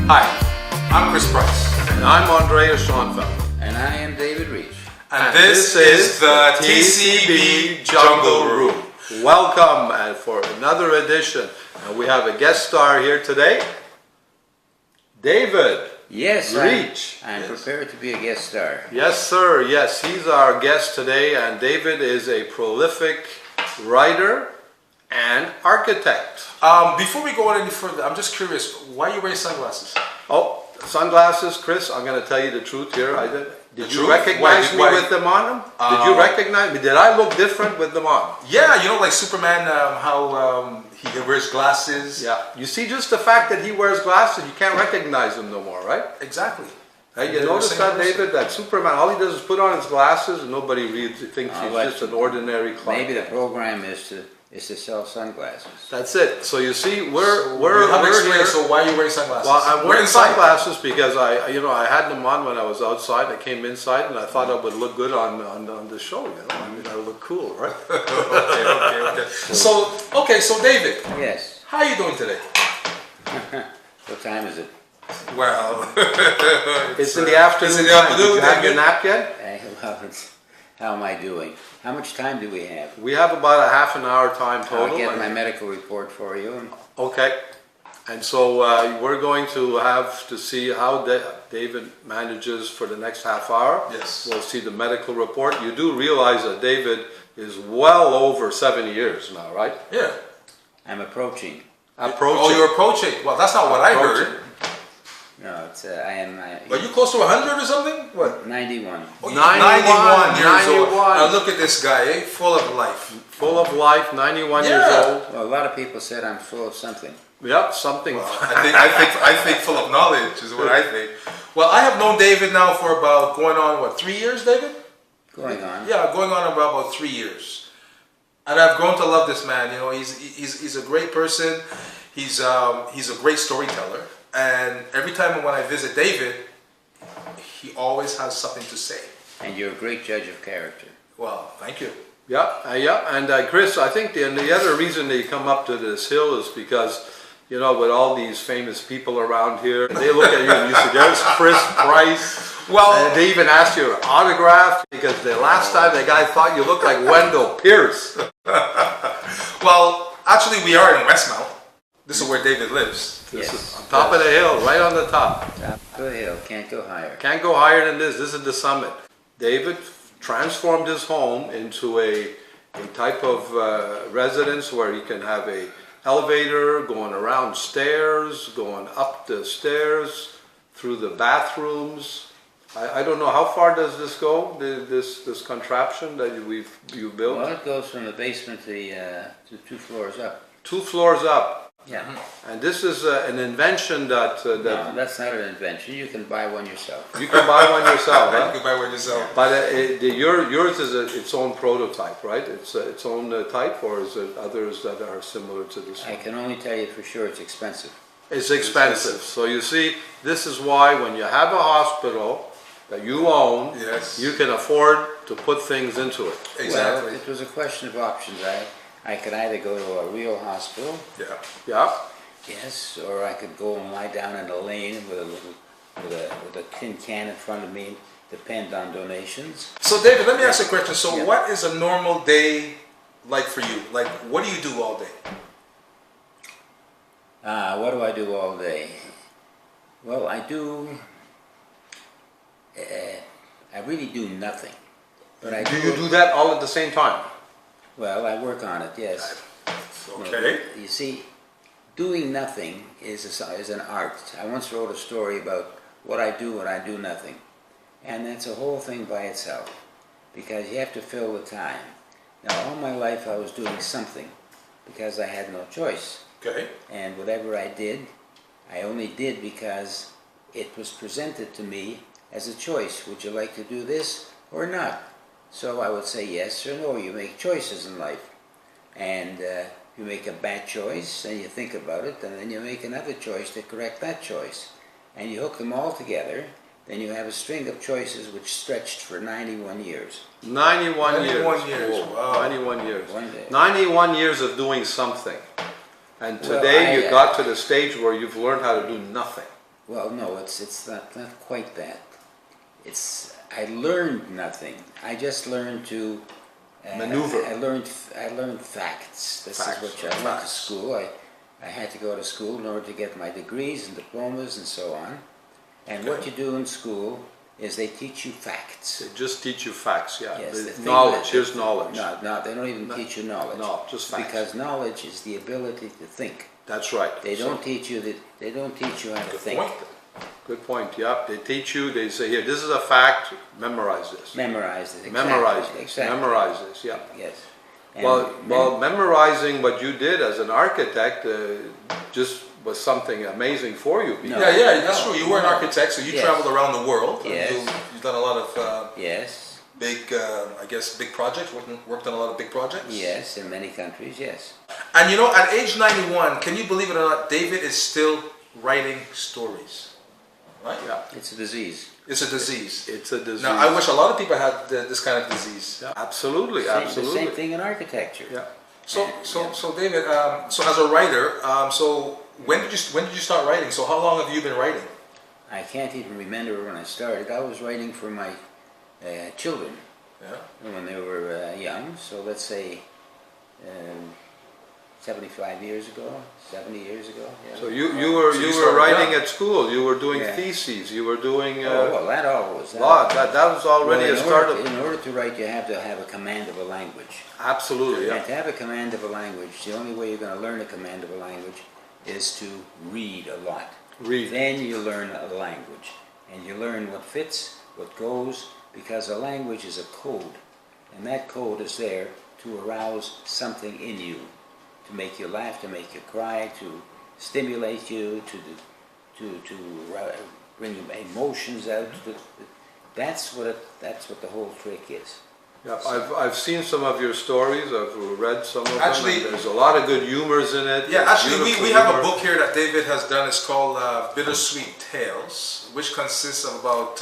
Hi, I'm Chris Price. And I'm Andrea Schoenfeld. And I am David Reich. And this is the TCB Jungle Room. Welcome for another edition. And we have a guest star here today, David Yes, Reich. I'm prepared to be a guest star. Yes, sir. Yes, he's our guest today. And David is a prolific writer and architect. Before we go on any further, I'm just curious, why are you wearing sunglasses? Oh, sunglasses, Chris, I'm going to tell you the truth here. Did you truth? recognize Why? me with them on? Did you recognize me? Did I look different with them on? Yeah, you know, like Superman, how he wears glasses. Yeah. You see, just the fact that he wears glasses, you can't recognize him no more, right? Exactly. Hey, you notice that, David? That Superman, all he does is put on his glasses and nobody really thinks he's just an ordinary clown. Maybe the program is to sell sunglasses. That's it. So you see, we're here. here. So why are you wearing sunglasses? Well, I'm wearing sunglasses because I had them on when I was outside. I came inside and I thought I would look good on the show. You know, I mean, I look cool, right? okay. So David. Yes. How are you doing today? What time is it? Well, it's in the afternoon. It's in the afternoon. Did you have your nap yet? How am I doing? How much time do we have? We have about a half an hour time total. I'll get my medical report for you. Okay. And so we're going to have to see how David manages for the next half hour. Yes. We'll see the medical report. You do realize that David is well over 70 years now, right? Yeah. I'm approaching. Oh, you're approaching. Well, that's not what I heard. No, it's I am. Are you close to 100 or something? What? 91. Oh, 91 years old. 91. Now look at this guy, eh? Full of life. Full of life, 91 years old. Well, a lot of people said I'm full of something. Yep, something. Well, I think full of knowledge is what I think. Well, I have known David now for about going on 3 years, David? Going on. Yeah, going on about 3 years. And I've grown to love this man. You know, he's a great person. He's a great storyteller. And every time when I visit David, he always has something to say. And you're a great judge of character. Well, thank you. Yeah. And Chris, I think the other reason they come up to this hill is because, you know, with all these famous people around here, they look at you and you say, there's Chris Price. Well, and they even ask you an autograph because the last time the guy thought you looked like Wendell Pierce. Well, actually, we are in Westmount. This is where David lives. This is on top of the hill, right on the top. Top of the hill, can't go higher. Can't go higher than this. This is the summit. David transformed his home into a type of residence where he can have a elevator going around stairs, going up the stairs, through the bathrooms. I don't know, how far does this go, this contraption that you built? Well, it goes from the basement to 2 floors up. 2 floors up. Yeah. And this is an invention that... No, that's not an invention. You can buy one yourself. You can buy one yourself, huh? You can buy one yourself. But yours is its own prototype, right? It's its own type, or is it others that are similar to this one? I can only tell you for sure it's expensive. It's expensive. So you see, this is why when you have a hospital that you own, yes, you can afford to put things into it. Exactly. Well, it was a question of options. I could either go to a real hospital. Yeah. Yeah. Yes, or I could go and lie down in a lane with a tin can in front of me, depend on donations. So David, let me ask you a question. So what is a normal day like for you? Like, what do you do all day? What do I do all day? Well, I really do nothing. But Do you do that all at the same time? Well, I work on it, yes. Okay. You see, doing nothing is an art. I once wrote a story about what I do when I do nothing. And that's a whole thing by itself, because you have to fill the time. Now, all my life I was doing something because I had no choice. Okay. And whatever I did, I only did because it was presented to me as a choice. Would you like to do this or not? So I would say yes or no. You make choices in life. And you make a bad choice, and you think about it, and then you make another choice to correct that choice. And you hook them all together, then you have a string of choices which stretched for 91 years. 91 years. 91 years. Wow. 91 years. One day. 91 years of doing something. And today you got to the stage where you've learned how to do nothing. Well, no, it's not quite that. I learned nothing. I just learned to Maneuver. I learned facts. This Facts. is what I went to Facts. school. I had to go to school in order to get my degrees and diplomas and so on. And what you do in school is they teach you facts. They just teach you facts, yeah. Yes, the thing Knowledge, that- here's knowledge. No, they don't even teach you knowledge. No, just facts. Because knowledge is the ability to think. That's right. They don't teach you They don't teach you how to Good think. point. Good point, yeah. They teach you, they say, here, this is a fact, memorize this. Memorize it. Exactly. Memorize this, Exactly. memorize this, yeah. Yes. And Well, memorizing what you did as an architect just was something amazing for you. No. Yeah, that's true. You were an architect, so you Yes. traveled around the world. And Yes. you've done a lot of yes, big, big projects. Worked on a lot of big projects. yes, in many countries, yes. And you know, at age 91, can you believe it or not, David is still writing stories. Right? Yeah, It's a disease. It's a disease. it's a disease. Now, I wish a lot of people had this kind of disease. Yeah, absolutely, The absolutely. same thing in architecture. Yeah. So David, so as a writer, so when did you start writing? So how long have you been writing? I can't even remember when I started. I was writing for my children Yeah. when they were young. So let's say 75 years ago, 70 years ago. Yeah. So you So were you started writing young. at school. You were doing Yeah. theses. You were doing well, that always. that was already a start of In order to write, you have to have a command of a language. absolutely. And Yeah. to have a command of a language, the only way you're going to learn a command of a language is to read a lot. Read. Then you learn a language. And you learn what fits, what goes, because a language is a code. And that code is there to arouse something in you, to make you laugh, to make you cry, to stimulate you, to bring emotions out. That's what the whole trick is. Yeah, I've seen some of your stories. I've read some of Actually- them. And there's a lot of good humors in it. Yeah, There's actually, beautiful we have a humor. book here that David has done. It's called Bittersweet Tales, which consists of about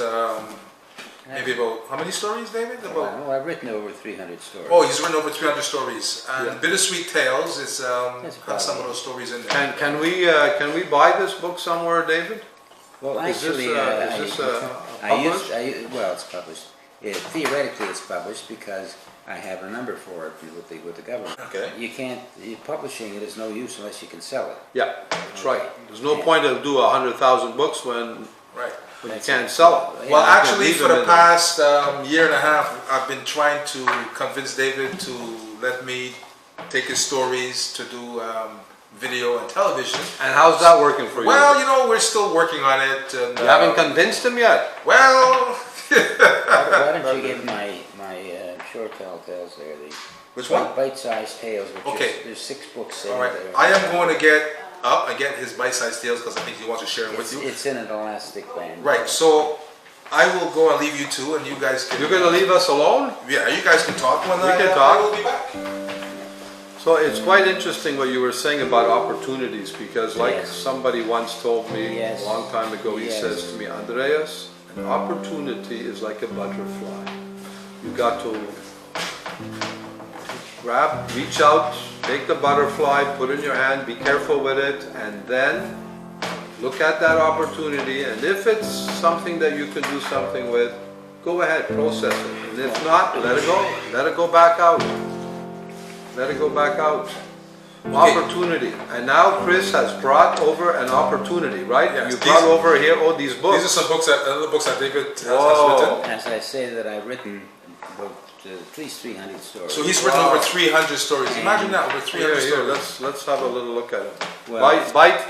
maybe about how many stories, David? About I've written over 300 stories. oh, he's written over 300 stories, and Yeah. Bittersweet Tales is That's has some of probably- those stories in there. Can we buy this book somewhere, David? Well, Is this, actually, is this, published? well, it's published. Theoretically, it's published because I have a number for it with the government. Okay. You can't. Publishing it is no use unless you can sell it. Yeah, that's right. There's no Yeah. point to do 100,000 books when Right. you That's can't it. sell them. Well, Yeah, actually, leave for them the in there. past year and a half, I've been trying to convince David to let me take his stories to do video and television. And how's that working for you? Well, you know, we're still working on it. And, You haven't convinced him yet. well, Why don't you give my short tales there? The which one? Bite-sized tales. Which Okay. there's 6 books in All right, there. I am going to get up and get his bite-sized tales because I think he wants to share them with you. It's in an elastic band. Right, so I will go and leave you two, and you guys can. You're going to leave us alone? Yeah, you guys can talk when We can talk. I will be back. So it's quite interesting what you were saying about opportunities, because like Yes. somebody once told me Yes. a long time ago, he Yes. says to me, Andreas, an opportunity is like a butterfly. You got to reach out, take the butterfly, put it in your hand, be careful with it, and then look at that opportunity, and if it's something that you can do something with, go ahead, process it. And if not, let it go. Let it go back out. Let it go back out. Opportunity. And now Chris has brought over an opportunity, right? Yes, You brought over here all these books. These are some books other books that David has Whoa. written. As I say, that I've written about at least 300 stories. So he's written over 300 stories. Imagine that, over 300 Here, stories. let's have a little look at it. Well,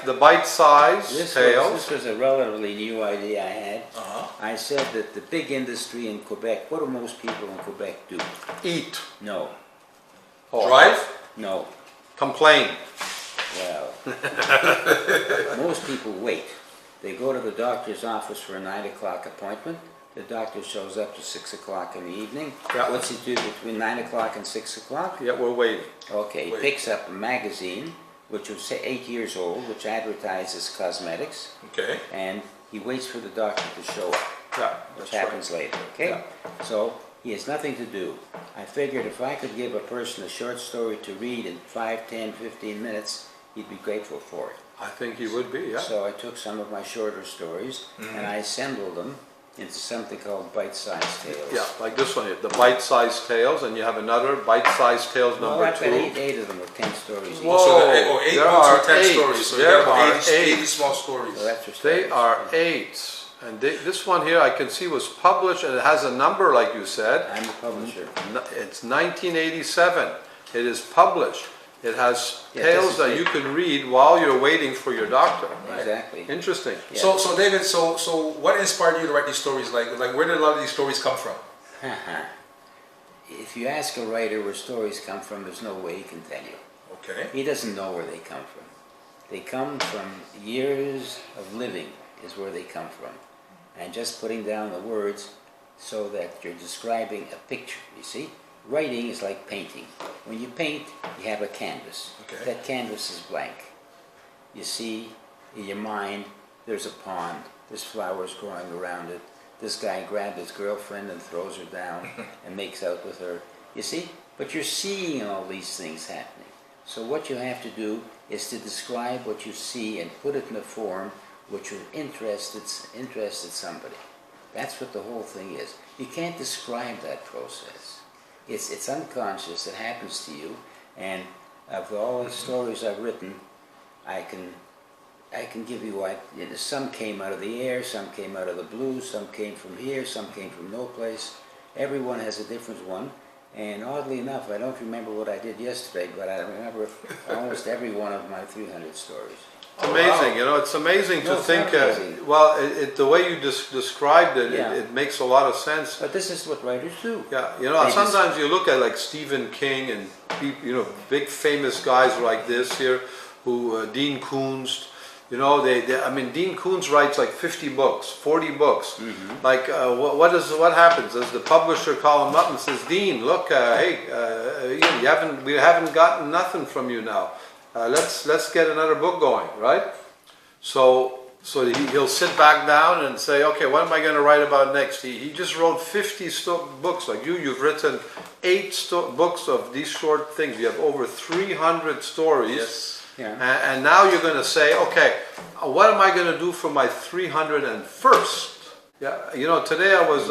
The bite-size This tales. was a relatively new idea I had. Uh-huh. I said that the big industry in Quebec, what do most people in Quebec do? Eat. No, Oh. Drive? no. Complain. Well, most people wait. They go to the doctor's office for a 9 o'clock appointment. The doctor shows up to 6 o'clock in the evening. Yeah. What's he do between 9 o'clock and 6 o'clock? Yeah, we're waiting. Okay, he Wait. picks up a magazine, which was say 8 years old, which advertises cosmetics, Okay. and he waits for the doctor to show up, Yeah, which that's happens later, okay? So, he has nothing to do. I figured if I could give a person a short story to read in 5, 10, 15 minutes, he'd be grateful for it. I think he would be, yeah. So I took some of my shorter stories and I assembled them into something called bite-sized tales. Yeah, like this one here, the bite-sized tales, and you have another bite-sized tales Well, number I've got 2. eight of them with 10 stories each. Whoa. So eight There books are with 10 eight. stories. So There you have are 80 eight. small stories. So that's just They are 8. And this one here I can see was published, and it has a number like you said. I'm the publisher. It's 1987. It is published. It has Yeah, tales this is that it. you can read while you're waiting for your doctor. Right? Exactly. Interesting. Yeah. So David, so what inspired you to write these stories? Like where did a lot of these stories come from? If you ask a writer where stories come from, there's no way he can tell you. Okay. He doesn't know where they come from. They come from years of living is where they come from. And just putting down the words so that you're describing a picture, you see? Writing is like painting. When you paint, you have a canvas. Okay. That canvas is blank. You see in your mind, there's a pond, there's flowers growing around it. This guy grabbed his girlfriend and throws her down and makes out with her. You see? But you're seeing all these things happening. So what you have to do is to describe what you see and put it in a form which will interested somebody. That's what the whole thing is. You can't describe that process. It's unconscious. It happens to you. And of all the stories I've written, I can give you what, some came out of the air, some came out of the blue, some came from here, some came from no place. Everyone has a different one. And oddly enough, I don't remember what I did yesterday, but I remember almost every one of my 300 stories. It's amazing, you know, it's amazing No, to it's think, not amazing. well, the way you described it, Yeah. it makes a lot of sense. But this is what writers do. Yeah, you know, They sometimes you look at like Stephen King and, you know, big famous guys like this here, who, Dean Koontz, you know, I mean, Dean Koontz writes like 50 books, 40 books. Like, what happens? Does the publisher call him up and says, Dean, look, hey, we haven't gotten nothing from you now. Let's get another book going, right? So he'll sit back down and say, okay, what am I going to write about next? He just wrote 50 books like you've written 8 books of these short things. You have over 300 stories. Yes. Yeah. And now you're going to say, okay, what am I going to do for my 301st? Yeah, you know, today I was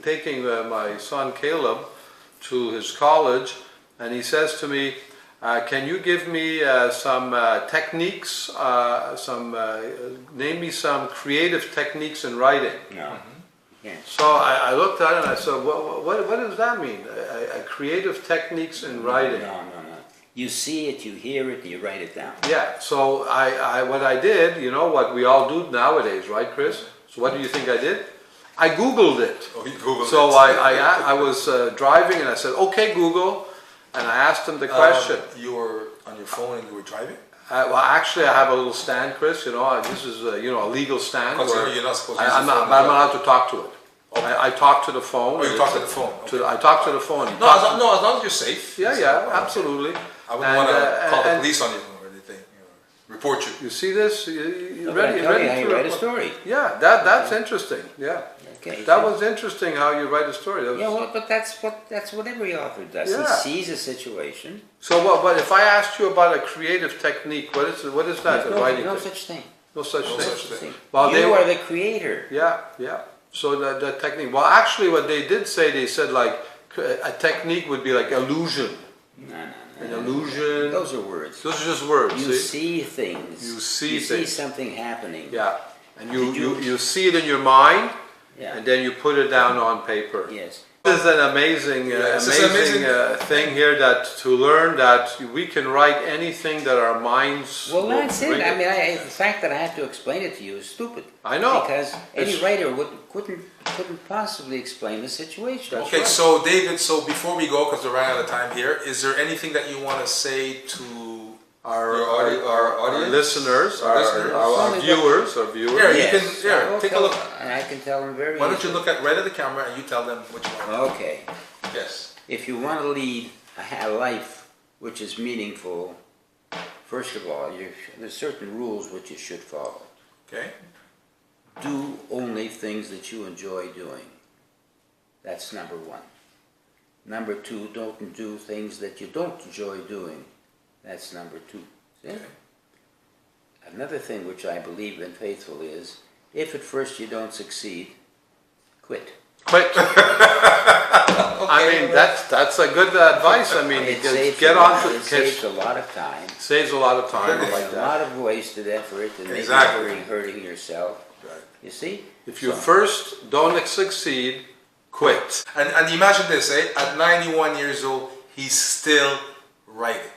taking my son Caleb to his college, and he says to me, can you give me some techniques, name me some creative techniques in writing? No. Yeah. So I looked at it and I said, what does that mean? Creative techniques in writing? No. You see it, you hear it, you write it down. Yeah, so what I did, you know what we all do nowadays, right, Chris? So what do you think I did? I Googled it. Oh, you Googled So it. I was driving and I said, okay, Google, and I asked him the question. You were on your phone and you were driving? Well, actually, I have a little stand, Chris. You know, this is you know, a legal stand. Because you're not supposed to use I'm the phone not as well. allowed to talk to it. Okay. I talk to the phone. Oh, you talk to the phone. Okay. I talk to the phone. No, as long as you're safe. Yeah, absolutely. I wouldn't want to call the police on you or anything. Report you. You see this? You But I ready? tell you how you to- write a story. Yeah, that's interesting. Yeah, Okay. that was interesting how you write a story. That was- Yeah, well, but that's what every author does. Yeah. He sees a situation. So, but if I asked you about a creative technique, what is that? There's The writing no thing? such thing. No such No thing. such thing. Well, You are the creator. Yeah. So the technique. Well, actually, what they did say, they said like a technique would be like illusion. No. An illusion. Those are words. Those are just words. You see? see things. You see You see things. something happening. Yeah, and Did you- you see it in your mind, Yeah. and then you put it down on paper. Yes. This is an amazing, it's amazing amazing. thing here that to learn that we can write anything that our minds. Well, will that's it. bring I mean, the fact that I have to explain it to you is stupid. I know. Because any It's- writer couldn't possibly explain the situation. That's Okay, right. so David, so before we go, because we're running out of time here, is there anything that you want to say to our our audience? listeners, Our listeners? our viewers, Here, Yes. you can I'll take a tell- look. And I can tell them very Why don't you easily. look at right at the camera and you tell them what you want? Okay. Yes. If you want to lead a life which is meaningful, first of all, there's certain rules which you should follow. Okay. Do only things that you enjoy doing. That's number one. Number two, don't do things that you don't enjoy doing. That's number two. Yeah. Another thing which I believe in faithfully is, if at first you don't succeed, quit. Quit. I mean, that's a good advice. I mean, It just saves, get on to it saves a lot of time. saves a lot of time like A that. lot of wasted effort and maybe Exactly. hurting yourself. Right. You see? If you first don't succeed, quit. And imagine this, at 91 years old, he's still writing.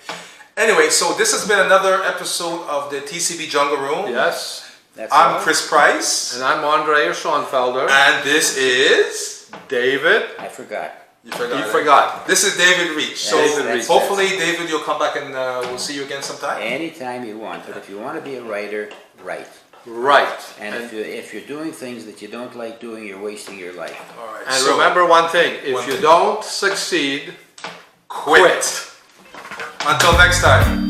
Anyway, so this has been another episode of the TCB Jungle Room. Yes. That's I'm all. Chris Price. And I'm Andrea Schoenfelder. And this is... David. I forgot. You forgot. You it. forgot. This is David Reich. So David Reich. hopefully, David, you'll come back and we'll see you again sometime. Anytime you want, but if you want to be a writer, write. Right. And if you're doing things that you don't like doing, you're wasting your life. All right. And so, remember one thing, if One you thing. don't succeed, quit. Until next time.